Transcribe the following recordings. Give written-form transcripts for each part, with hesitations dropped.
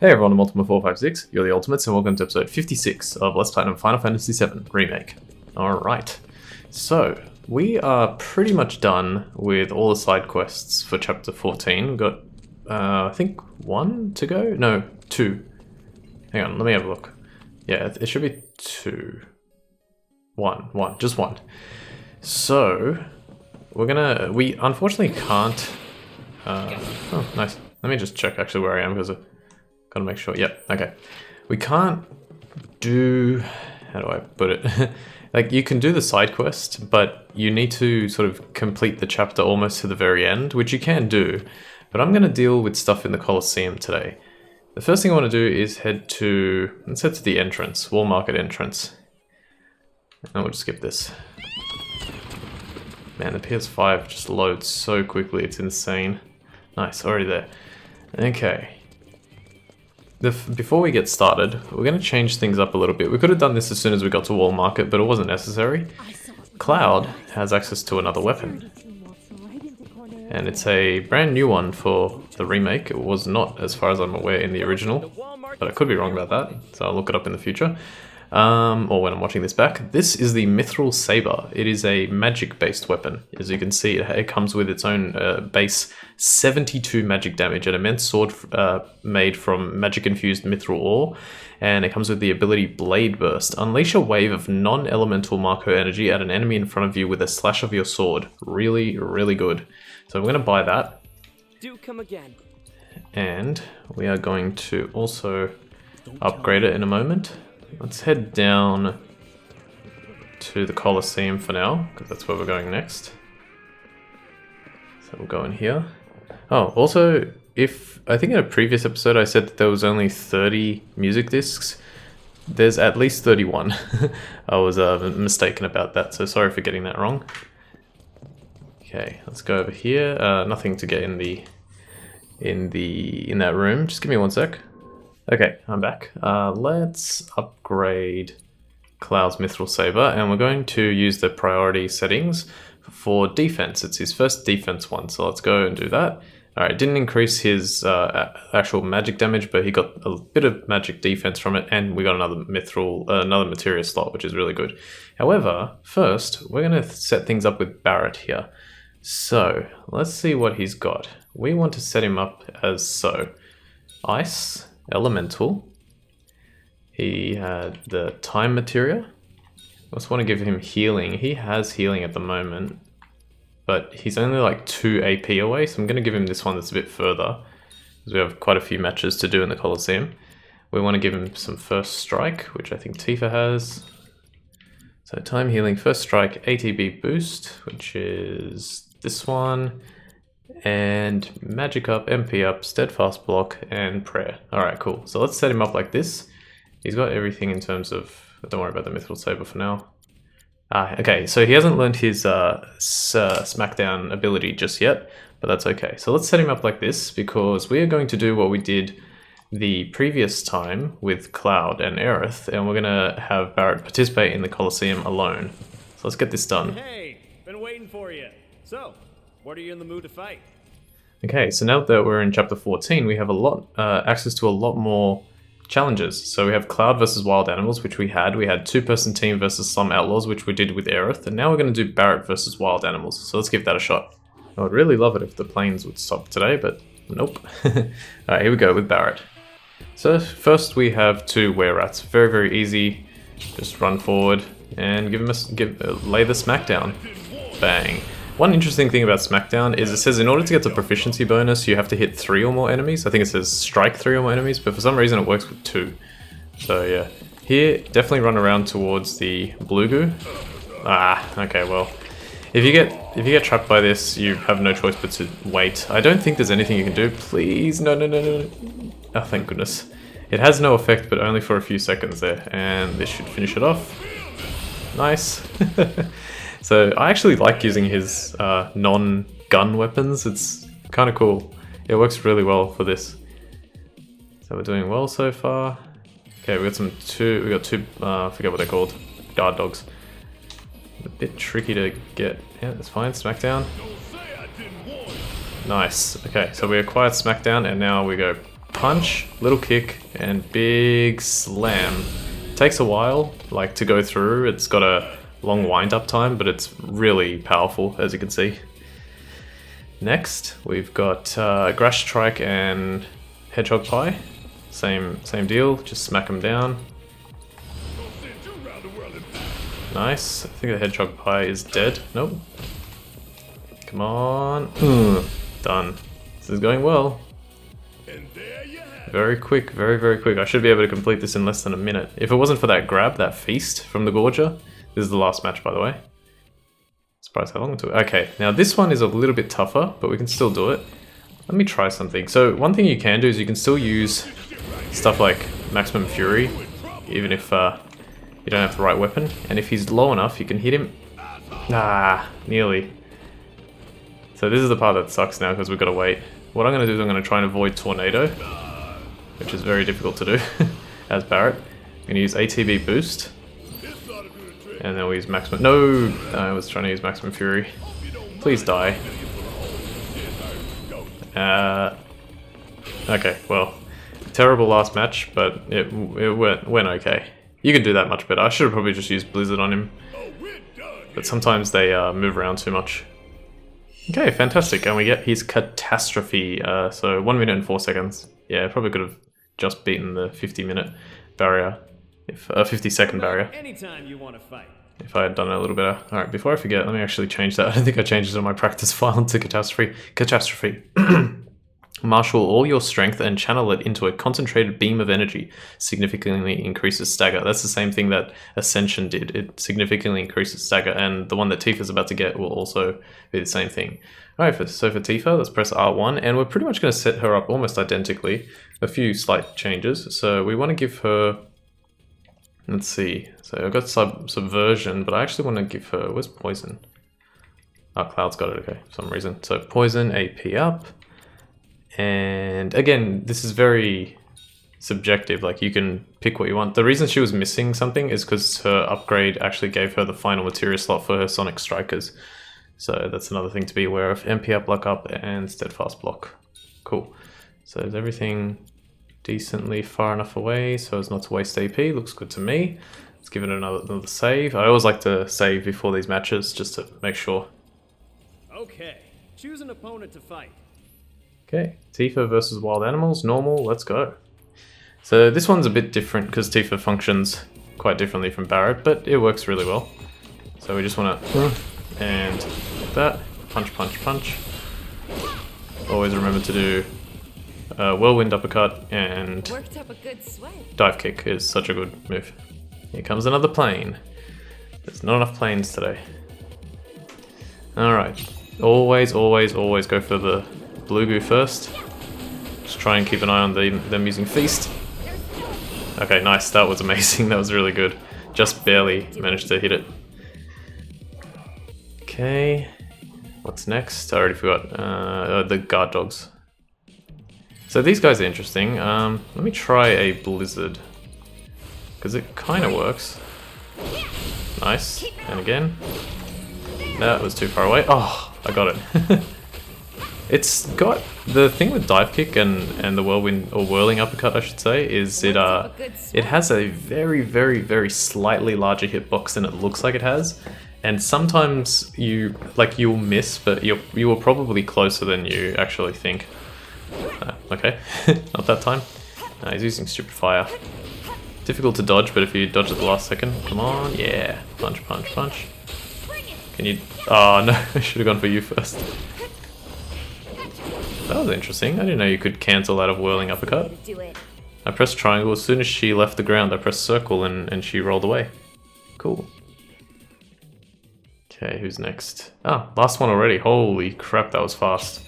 Hey everyone, I'm Ultima456, you're the Ultimates, and welcome to episode 56 of Let's Platinum Final Fantasy VII Remake. Alright, so we are pretty much done with all the side quests for chapter 14. We've got, I think, one to go? No, two. Hang on, let me have a look. Yeah, it should be two. Just one. So, we unfortunately can't, oh, nice. Let me just check actually where I am, because gotta make sure. Yep. Okay. We can't do. How do I put it? Like, you can do the side quest, but you need to sort of complete the chapter almost to the very end, which you can do. But I'm gonna deal with stuff in the Colosseum today. The first thing I want to do is let's head to the entrance, Wall Market entrance. And we'll just skip this. Man, the PS5 just loads so quickly. It's insane. Nice, already there. Okay. Before we get started, we're going to change things up a little bit. We could have done this as soon as we got to Wall Market, but it wasn't necessary. Cloud has access to another weapon. And it's a brand new one for the remake. It was not, as far as I'm aware, in the original. But I could be wrong about that, so I'll look it up in the future. Or when I'm watching this back. This is the Mithril Saber. It is a magic-based weapon. As you can see, it comes with its own base 72 magic damage, an immense sword made from magic-infused mithril ore, and it comes with the ability Blade Burst. Unleash a wave of non-elemental Marco energy at an enemy in front of you with a slash of your sword. Really, really good. So we're going to buy that. Do come again. And we are going to also upgrade it in a moment. Let's head down to the Colosseum for now, because that's where we're going next. So we'll go in here. Oh, also, I think in a previous episode I said that there was only 30 music discs. There's at least 31. I was mistaken about that, so sorry for getting that wrong. Okay, let's go over here. Nothing to get in that room. Just give me one sec. Okay, I'm back. Let's upgrade Cloud's Mithril Saber, and we're going to use the priority settings for defense. It's his first defense one, so let's go and do that. Alright, didn't increase his actual magic damage, but he got a bit of magic defense from it, and we got another materia slot, which is really good. However, first, we're going to set things up with Barret here. So, let's see what he's got. We want to set him up as so. Ice. Elemental. He had the time materia. I just want to give him healing. He has healing at the moment, but he's only like 2 AP away, so I'm going to give him this one that's a bit further, because we have quite a few matches to do in the Colosseum. We want to give him some first strike, which I think Tifa has. So time healing, first strike, ATB boost, which is this one. And magic up, MP up, steadfast block, and prayer. Alright, cool. So let's set him up like this. He's got everything in terms of... Don't worry about the Mithril Saber for now. Okay, so he hasn't learned his Smackdown ability just yet, but that's okay. So let's set him up like this, because we are going to do what we did the previous time with Cloud and Aerith, and we're going to have Barret participate in the Colosseum alone. So let's get this done. Hey, been waiting for you. So, what are you in the mood to fight? Okay, so now that we're in chapter 14, we have a lot access to a lot more challenges. So we have Cloud versus Wild Animals, which we had. We had two-person team versus some outlaws, which we did with Aerith. And now we're going to do Barret versus Wild Animals. So let's give that a shot. I would really love it if the planes would stop today, but nope. Alright, here we go with Barret. So first we have two were-rats. Very, very easy. Just run forward and lay the smackdown. Bang. One interesting thing about Smackdown is it says in order to get the proficiency bonus, you have to hit 3 or more enemies. I think it says strike 3 or more enemies, but for some reason it works with 2. So yeah, here, definitely run around towards the blue goo. Okay, well, if you get trapped by this, you have no choice but to wait. I don't think there's anything you can do. Please, no. Oh, thank goodness. It has no effect, but only for a few seconds there, and this should finish it off. Nice. So I actually like using his non-gun weapons. It's kind of cool. It works really well for this. So we're doing well so far. Okay, we got two. I forget what they're called. Guard dogs. A bit tricky to get. Yeah, that's fine. Smackdown. Nice. Okay, so we acquired Smackdown, and now we go punch, little kick, and big slam. Takes a while, like, to go through. It's got a long wind-up time, but it's really powerful, as you can see. Next, we've got Grash Strike and Hedgehog Pie. Same deal, just smack them down. Nice. I think the Hedgehog Pie is dead. Nope. Come on. Done. This is going well. Very quick, very quick. I should be able to complete this in less than a minute. If it wasn't for that grab, that feast from the Gorger. This is the last match, by the way. Surprised how long it took. Okay, now this one is a little bit tougher, but we can still do it. Let me try something. So one thing you can do is you can still use stuff like Maximum Fury, even if you don't have the right weapon. And if he's low enough, you can hit him. Ah, nearly. So this is the part that sucks now because we've got to wait. What I'm going to do is I'm going to try and avoid Tornado, which is very difficult to do as Barret. I'm going to use ATB Boost. And then we use Maximum... No! I was trying to use Maximum Fury. Please die. Okay, well. Terrible last match, but it went okay. You can do that much better. I should have probably just used Blizzard on him. But sometimes they move around too much. Okay, fantastic. And we get his Catastrophe. So 1 minute and 4 seconds. Yeah, probably could have just beaten the 50-minute barrier. If 50-second barrier. Anytime you want to fight. If I had done it a little better. Alright, before I forget, let me actually change that. I don't think I changed it on my practice file to Catastrophe. Catastrophe. Marshal all your strength and channel it into a concentrated beam of energy. Significantly increases stagger. That's the same thing that Ascension did. It significantly increases stagger, and the one that Tifa's about to get will also be the same thing. Alright, so for Tifa, let's press R1, and we're pretty much going to set her up almost identically. A few slight changes. So we want to give her... Let's see. So I've got Subversion, but I actually want to give her... Where's Poison? Oh, Cloud's got it, okay, for some reason. So Poison, AP up. And again, this is very subjective, like you can pick what you want. The reason she was missing something is because her upgrade actually gave her the final materia slot for her Sonic Strikers. So that's another thing to be aware of. MP up, Luck up, and Steadfast block. Cool. So is everything decently far enough away so as not to waste AP? Looks good to me. Let's give it another save. I always like to save before these matches just to make sure. Okay, choose an opponent to fight. Okay, Tifa versus Wild Animals, normal, let's go. So this one's a bit different because Tifa functions quite differently from Barret, but it works really well. So we just want to, and like that, punch, punch, punch. Always remember to do Whirlwind Uppercut and Worked up a good sweat. Dive Kick is such a good move. Here comes another plane. There's not enough planes today. Alright, always go for the Blue Goo first. Just try and keep an eye on them using Feast. Okay, nice. That was amazing. That was really good. Just barely managed to hit it. Okay. What's next? I already forgot. The guard dogs. So these guys are interesting. Let me try a Blizzard. Because it kind of works. Nice. And again. That was too far away. Oh, I got it. It's got the thing with Dive Kick and the Whirlwind or Whirling Uppercut, I should say, is it has a very slightly larger hitbox than it looks like it has, and sometimes you'll miss, but you were probably closer than you actually think. Okay, not that time. He's using Stupid Fire. Difficult to dodge, but if you dodge at the last second, come on, yeah, punch, punch, punch. Can you? Oh no, I should have gone for you first. That was interesting. I didn't know you could cancel out of Whirling Uppercut. I pressed triangle. As soon as she left the ground, I pressed circle and she rolled away. Cool. Okay, who's next? Ah, last one already. Holy crap, that was fast.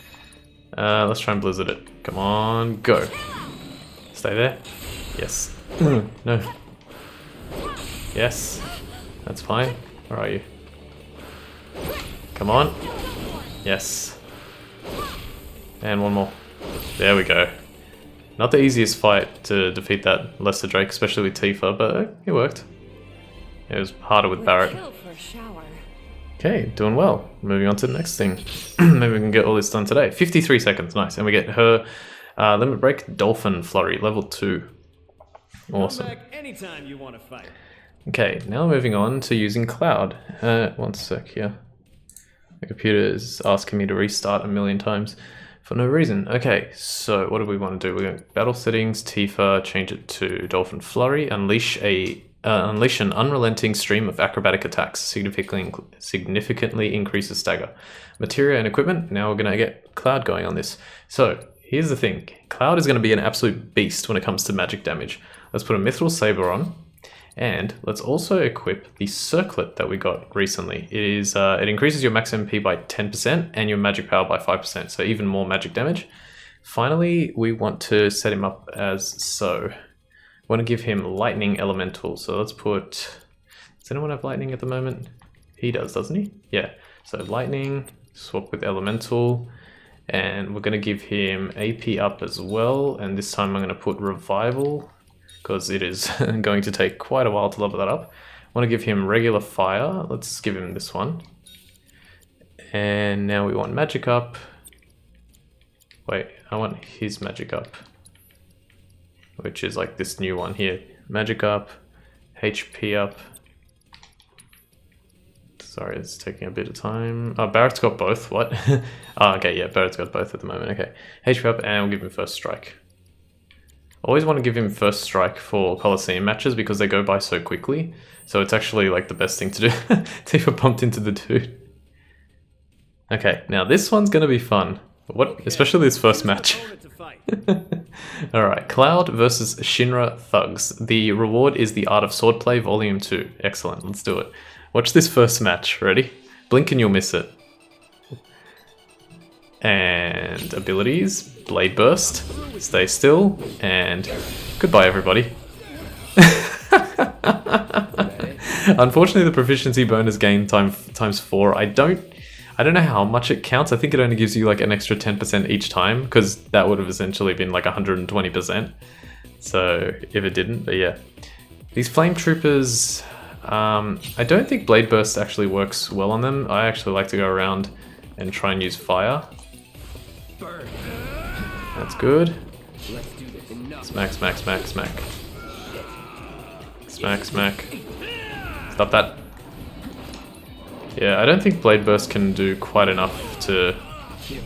Let's try and Blizzard it. Come on, go. Stay there. Yes. No. Yes. That's fine. Where are you? Come on. Yes. And one more. There we go. Not the easiest fight to defeat that Lester Drake, especially with Tifa, but it worked. It was harder with Barret. Okay, doing well. Moving on to the next thing. Maybe we can get all this done today. 53 seconds, nice. And we get her Limit Break, Dolphin Flurry, level 2. Awesome. Come back anytime you want to fight. Okay, now moving on to using Cloud. One sec here. The computer is asking me to restart a million times for no reason. Okay, so what do we want to do? We're going to battle settings, Tifa, change it to Dolphin Flurry, unleash an unrelenting stream of acrobatic attacks, significantly increases stagger. Materia and equipment, now we're going to get Cloud going on this. So, here's the thing. Cloud is going to be an absolute beast when it comes to magic damage. Let's put a Mithril Saber on, and let's also equip the Circlet that we got recently. It increases your max MP by 10% and your magic power by 5%, so even more magic damage. Finally, we want to set him up as so. I want to give him Lightning Elemental, so let's put... Does anyone have Lightning at the moment? He does, doesn't he? Yeah, so Lightning, swap with Elemental, and we're going to give him AP up as well, and this time I'm going to put Revival, because it is going to take quite a while to level that up. I want to give him regular fire. Let's give him this one. And now we want magic up. Wait, I want his magic up, which is like this new one here. Magic up, HP up. Sorry, it's taking a bit of time. Oh, Barrett's got both, what? Oh, okay, yeah, Barrett's got both at the moment, okay. HP up, and we'll give him first strike. Always want to give him first strike for Colosseum matches because they go by so quickly. So it's actually like the best thing to do. Tifa bumped into the dude. Okay, now this one's going to be fun. Especially this first match. Alright, Cloud versus Shinra Thugs. The reward is the Art of Swordplay Volume 2. Excellent, let's do it. Watch this first match. Ready? Blink and you'll miss it. And abilities, Blade Burst, Stay Still, and goodbye everybody. Unfortunately the proficiency bonus gain times 4, I don't know how much it counts. I think it only gives you like an extra 10% each time, because that would have essentially been like 120%. So if it didn't, but yeah. These Flame Troopers, I don't think Blade Burst actually works well on them. I actually like to go around and try and use fire. That's good. Smack, smack, smack, smack. Smack, smack. Stop that. Yeah, I don't think Blade Burst can do quite enough to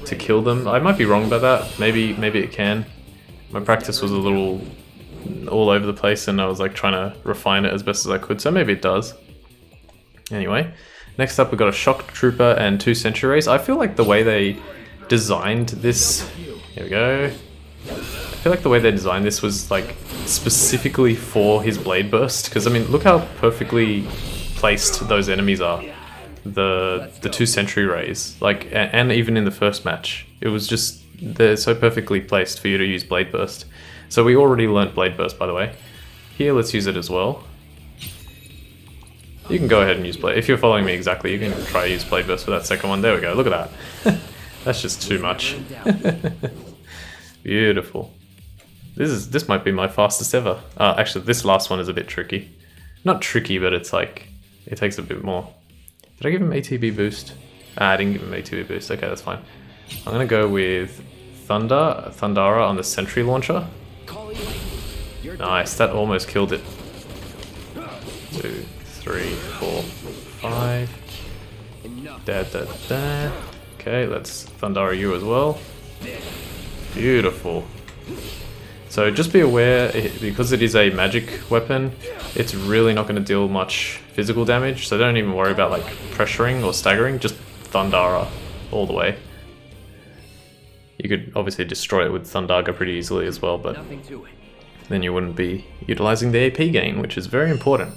kill them. I might be wrong about that. Maybe it can. My practice was a little all over the place and I was like trying to refine it as best as I could, so maybe it does. Anyway, next up we've got a Shock Trooper and 2 Sentry Rays. I feel like the way they designed this... Here we go. I feel like the way they designed this was like specifically for his Blade Burst, because I mean, look how perfectly placed those enemies are. The 2 Sentry Rays, like, and even in the first match, it was just, they're so perfectly placed for you to use Blade Burst. So we already learnt Blade Burst, by the way. Here, let's use it as well. You can go ahead and use Blade. If you're following me exactly, you can try to use Blade Burst for that second one. There we go, look at that. That's just too much. Beautiful. This might be my fastest ever. Actually, this last one is a bit tricky. Not tricky, but it's like, it takes a bit more. Did I give him ATB boost? I didn't give him ATB boost. Okay, that's fine. I'm gonna go with Thundara on the Sentry Launcher. Nice, that almost killed it. 2, 3, 4, 5. Da. Okay, let's Thundara you as well. Beautiful. So just be aware, because it is a magic weapon, it's really not going to deal much physical damage, so don't even worry about like pressuring or staggering, just Thundara all the way. You could obviously destroy it with Thundaga pretty easily as well, but then you wouldn't be utilizing the AP gain, which is very important.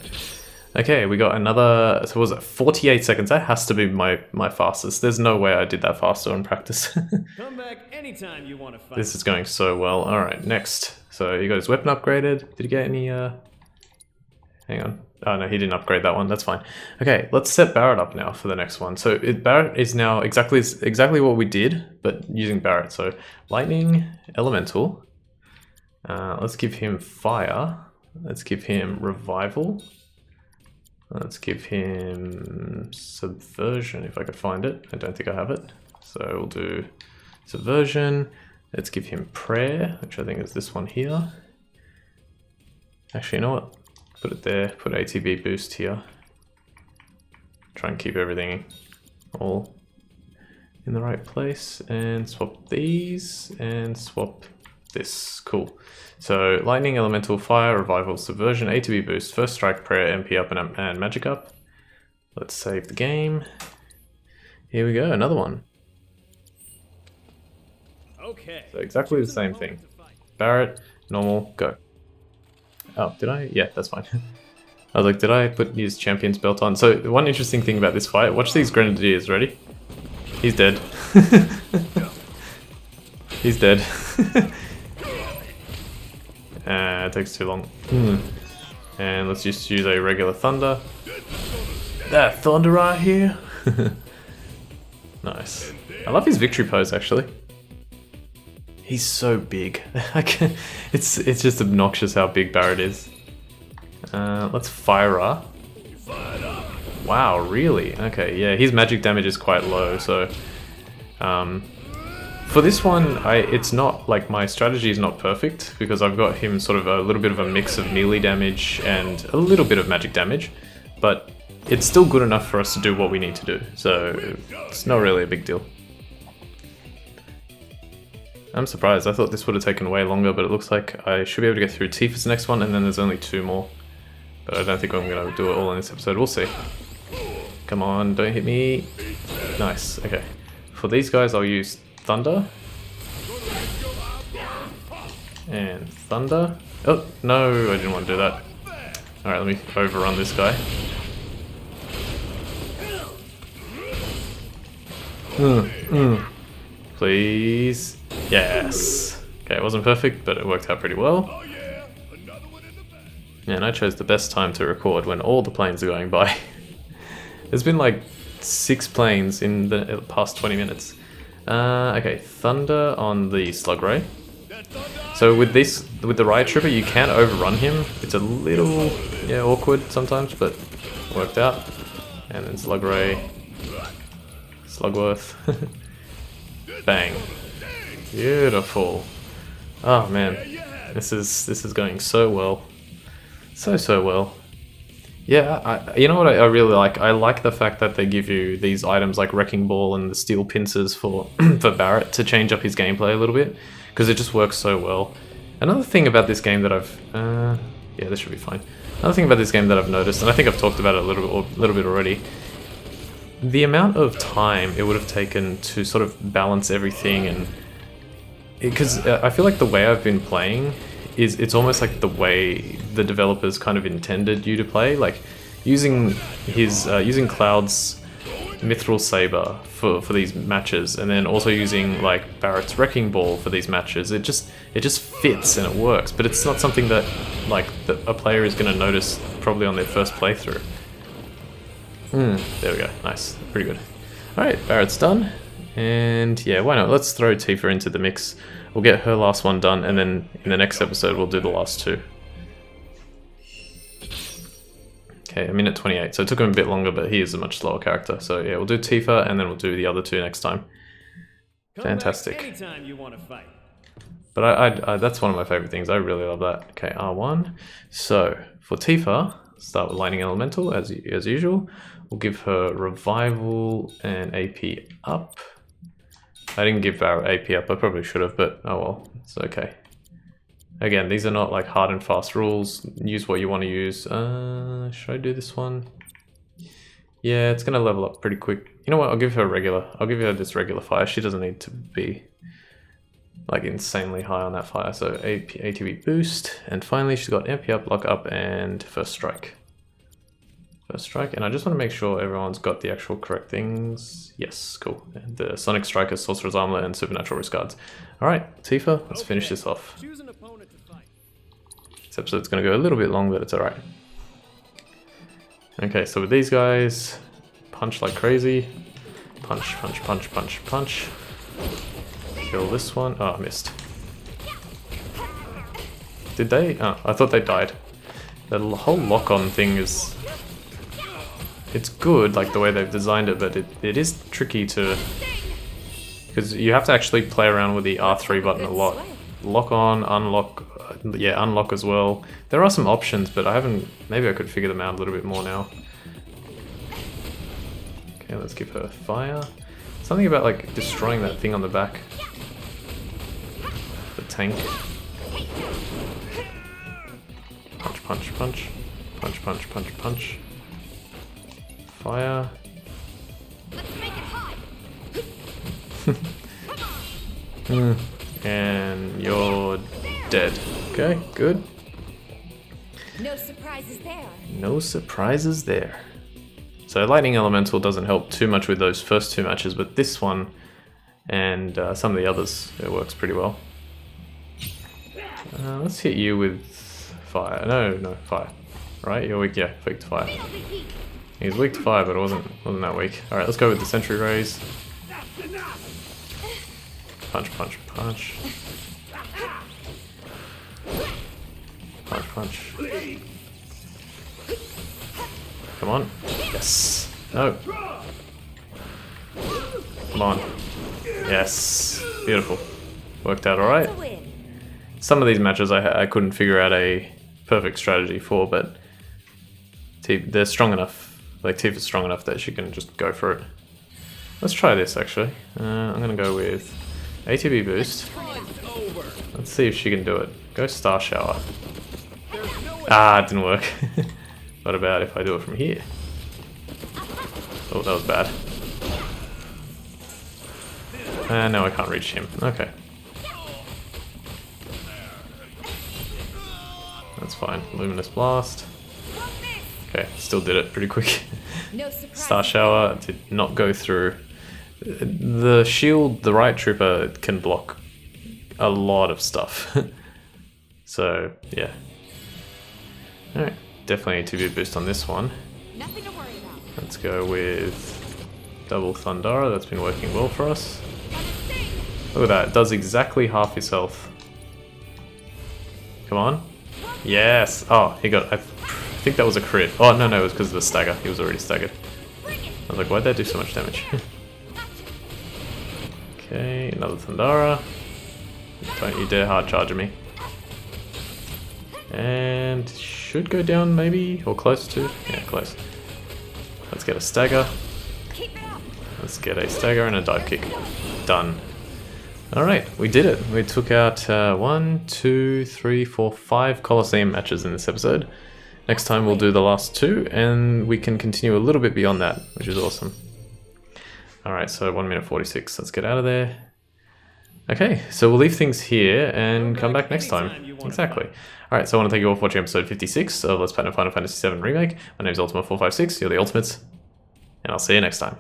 Okay, we got another, so what was it, 48 seconds? That has to be my fastest. There's no way I did that faster in practice. Come back anytime you want to fight. This is going so well. Alright, next. So he got his weapon upgraded. Did he get any, hang on. Oh no, he didn't upgrade that one, that's fine. Okay, let's set Barrett up now for the next one. So Barrett is now exactly what we did, but using Barrett. So Lightning, Elemental. Let's give him Fire. Let's give him Revival. Let's give him Subversion if I could find it. I don't think I have it. So we'll do Subversion. Let's give him prayer, which I think is this one here. Actually, you know what? Put it there, put ATB boost here. Try and keep everything all in the right place, and swap these, and swap this. Cool. So, lightning, elemental, fire, revival, subversion, ATB boost, first strike, prayer, MP up, and magic up. Let's save the game. Here we go, another one. Okay. So exactly the same thing. Barret, normal, go. Oh, did I? Yeah, that's fine. I was like, did I put his champion's belt on? So one interesting thing about this fight, watch these grenadiers, ready? He's dead. He's dead. It takes too long. And let's just use a regular thunder. That thunder right here. Nice. I love his victory pose actually. He's so big. It's just obnoxious how big Barret is. Let's fire her. Wow, really? Okay, yeah, his magic damage is quite low, so for this one, it's not like my strategy is not perfect because I've got him sort of a little bit of a mix of melee damage and a little bit of magic damage, but it's still good enough for us to do what we need to do, so it's not really a big deal. I'm surprised, I thought this would have taken way longer, but it looks like I should be able to get through Tifa's next one, and then there's only 2 more. But I don't think I'm going to do it all in this episode, we'll see. Come on, don't hit me. Nice, okay. For these guys I'll use Thunder. And Thunder. Oh, no, I didn't want to do that. Alright, let me overrun this guy. Please. Yes. Okay, it wasn't perfect, but it worked out pretty well. And I chose the best time to record when all the planes are going by. There's been like 6 planes in the past 20 minutes. Okay, Thunder on the Slug Ray. So with the Riot Trooper, you can overrun him. It's a little, yeah, awkward sometimes, but worked out. And then Slug Ray, Slugworth. Bang. Beautiful. Oh man, this is going so well. So well. Yeah, you know what I really like? I like the fact that they give you these items like Wrecking Ball and the Steel Pincers for for Barret to change up his gameplay a little bit, because it just works so well. Another thing about this game that I've... yeah, this should be fine. Another thing about this game that I've noticed, and I think I've talked about it a little bit already, the amount of time it would have taken to sort of balance everything, and... Because I feel like the way I've been playing is it's almost like the way the developers kind of intended you to play, like using Cloud's Mithril Saber for these matches, and then also using like Barret's Wrecking Ball for these matches. It just fits and it works, but it's not something that like a player is going to notice probably on their first playthrough. There we go, nice, pretty good. Alright, Barret's done, and yeah, why not, let's throw Tifa into the mix. We'll get her last one done, and then in the next episode we'll do the last 2. Okay, 1:28, so it took him a bit longer, but he is a much slower character. So yeah, we'll do Tifa, and then we'll do the other 2 next time. Fantastic. Come back anytime you want to fight. But I that's one of my favorite things, I really love that. Okay, R1. So, for Tifa, start with Lightning Elemental, as usual. We'll give her Revival and AP up. I didn't give our AP up, I probably should have, but oh well, it's okay. Again, these are not like hard and fast rules, use what you want to use. Should I do this one? Yeah, it's gonna level up pretty quick. You know what, I'll give her this regular fire, she doesn't need to be like insanely high on that fire. So ATB boost, and finally she's got MP up, lock up, and first strike. First strike, and I just want to make sure everyone's got the actual correct things. Yes, cool. The Sonic Striker, Sorcerer's Armlet, and Supernatural Wrist Guards. Alright, Tifa, let's finish this off. Choose an opponent to fight. This episode's going to go a little bit long, but it's alright. Okay, so with these guys, punch like crazy. Punch, punch, punch, punch, punch. Kill this one. Oh, I missed. Did they? Oh, I thought they died. The whole lock-on thing is... It's good, like the way they've designed it, but it is tricky to because you have to actually play around with the R3 button a lot. Lock on, unlock, yeah, unlock as well. There are some options, but I haven't, maybe I could figure them out a little bit more now. Okay, let's give her fire. Something about like destroying that thing on the back. The tank. Punch, punch, punch. Punch, punch, punch, punch. Fire. And you're dead. Okay, good. No surprises there. No surprises there. So Lightning Elemental doesn't help too much with those first two matches, but this one and some of the others, it works pretty well. Let's hit you with fire. No, fire. Right, you're weak, yeah, weak to fire. He's weak to fire, but it wasn't that weak. Alright, let's go with the Sentry Rays. Punch, punch, punch. Punch, punch. Come on. Yes. No. Come on. Yes. Beautiful. Worked out alright. Some of these matches I couldn't figure out a perfect strategy for, but they're strong enough. Like Tifa's strong enough that she can just go for it. Let's try this actually. I'm gonna go with ATB boost. Let's see if she can do it. Go Star Shower. Ah, it didn't work. What about if I do it from here? Oh, that was bad. And now I can't reach him. Okay. That's fine. Luminous Blast. Okay, still did it pretty quick. Star Shower did not go through. The shield, the right trooper can block a lot of stuff. So, yeah. Alright, definitely a 2v boost on this one. Nothing to worry about. Let's go with double Thundara, that's been working well for us. Look at that, it does exactly half his health. Come on. Yes! Oh, he got, I think that was a crit. Oh, no, it was because of the stagger. He was already staggered. I was like, why'd that do so much damage? Okay, another Thundara. Don't you dare hard charge me. And should go down maybe, or close to. Yeah, close. Let's get a stagger. Let's get a stagger and a dive kick. Done. Alright, we did it. We took out 1, 2, 3, 4, 5 Colosseum matches in this episode. Next time we'll do the last 2, and we can continue a little bit beyond that, which is awesome. Alright, so 1 minute 46. Let's get out of there. Okay, so we'll leave things here and come back next time. Exactly. Alright, so I want to thank you all for watching episode 56 of Let's Play Final Fantasy VII Remake. My name is Ultima456, you're the Ultimates, and I'll see you next time.